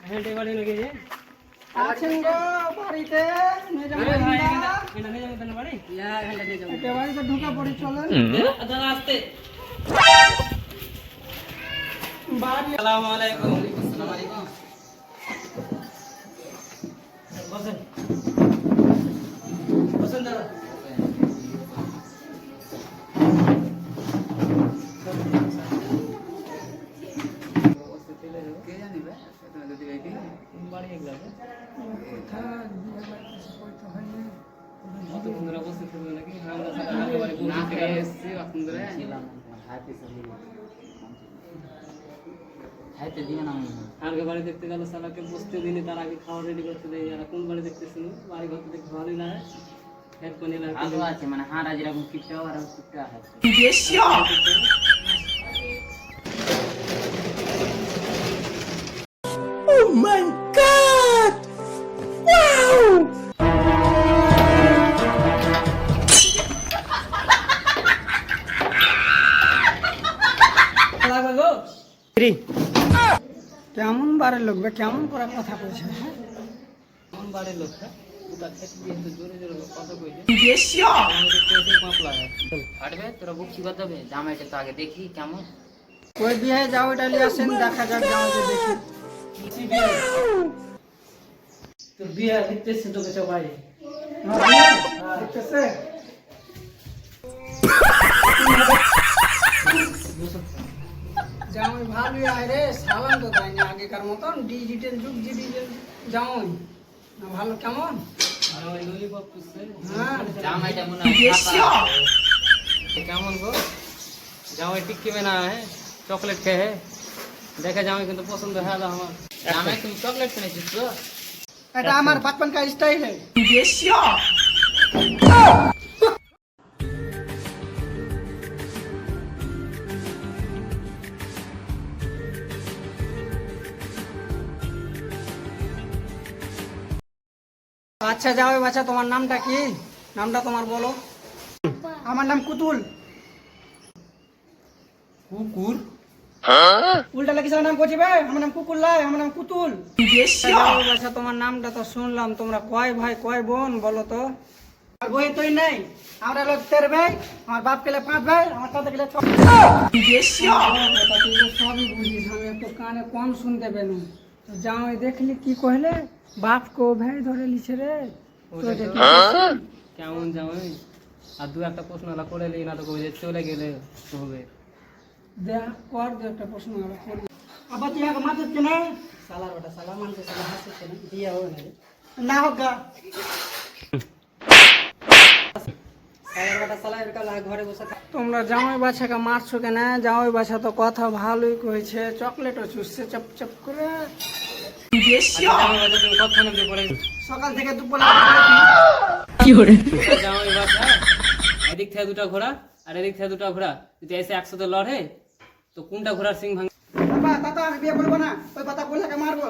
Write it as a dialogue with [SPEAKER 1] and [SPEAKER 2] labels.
[SPEAKER 1] হেঁটে বাড়ি নাকি যে
[SPEAKER 2] আছেন গো বাড়িতে নিয়ে যাবো
[SPEAKER 1] এটা নিয়ে যাবো তাহলে বাড়ি ঘন্টা নিয়ে যাবো
[SPEAKER 2] বাড়িতে ঢুকা পড়ি চলেন
[SPEAKER 1] দাদা আসতে
[SPEAKER 2] বাড়ি
[SPEAKER 1] আসসালামু আলাইকুম আসসালামু আলাইকুম বসেন বসেন দাদা বাড়ি গেলাম অত বন্ধুরা বসে থাকবে নাকি আমরা সাথে বাড়ি পৌঁছে এসেছি বন্ধুরা ছিলাম খাইতে দিবে না আগে বাড়ি দেখতে গেল সালাকে বসতে দিলে তার আগে খাওয়া রেডি করতে দেয় আর কোন বাড়ি দেখতেছিল বাড়ি ঘর দেখতে ভালোই লাগে এরপর নিয়ে ভালো আছে মানে হাঁড়া যেরকম কিপটা আর কিপটা আছে
[SPEAKER 2] Oh my God! Wow! কেমন বাড়ির লোক কেমন করে কথা কইছে
[SPEAKER 1] কেমন বাড়ির লোক ওটা খেতে দিয়ে তো জোরে জোরে কথা কইছে ফাটবে তোরা বুক কি করতে হবে জামাইটা তো আগে দেখি কেমন
[SPEAKER 2] কই বিয়ে যাও এটা নিয়ে আসেন দেখা যাক জামাইকে দেখি
[SPEAKER 1] তোর বিয়ে দেখতেছে তোকে সবাই
[SPEAKER 2] দেখতেছে জামাই ভালোই আয় রে সালাম তো তাই না আগেকার মতন ডিজিটাল যুগ ডিজিটাল জামাই না ভালো কেমন হ্যাঁ
[SPEAKER 1] জামাইটা মনে হয় কেমন গো জামাই টিকবে না হ্যাঁ চকলেট খেয়ে দেখা জামাই কিন্তু পছন্দ হ্যাঁ আমার জামাই তুমি চকলেট কিনেছিস তো
[SPEAKER 2] এটা আমার बचपन का स्टाइल है আচ্ছা যাও বাচ্চা তোমার নামটা কি নামটা তোমার বলো আমার নাম কুতুল
[SPEAKER 1] কুকুর
[SPEAKER 2] উল্টা লাগিস নাম করছি ভাই আমার নাম কুকুর লাই আমার নাম কুতুল আচ্ছা তোমার নামটা তো শুনলাম তোমরা কয় ভাই কয় বোন বলো তো বই তুই নাই আমরা লোক 13 ভাই আমার বাপ গেলে 5 ভাই আমার দাদা গেলে 6 তুই তো সবই বুঝিস আমি একটু কানে কম শুনতে পেলু তো যাও দেখলি কি কইলে বাপ কো ভাই ধরে লিছে রে
[SPEAKER 1] কেমন জামাই আর দু একটা প্রশ্ন করে নিই না তো কবে চলে গেলে হবে
[SPEAKER 2] দেখ কর দে একটা প্রশ্ন করবি আবার তুই আগে মাথা কেনে সালার বেটা সালা মানতে সালা হাসতে কেনে দিয়া হবে না হোক তোমরা জামাই বাচ্চাকে মারছো কেন জামাই বাচ্চা তো কথা ভালোই কইছে চকলেটও চুষছে চপ চপ করে সকাল থেকে দুপুর
[SPEAKER 1] কি করে জামাই বাচ্চা এদিক থেকে দুটো ঘোড়া আর এদিক থেকে দুটো ঘোড়া যদি এসে একসাথে লড়ে তো কোনটা ঘোড়ার সিং ভাঙ
[SPEAKER 2] বাবা তা তো আমি বিয়ে করবো না ওই পাতা বলে মারবো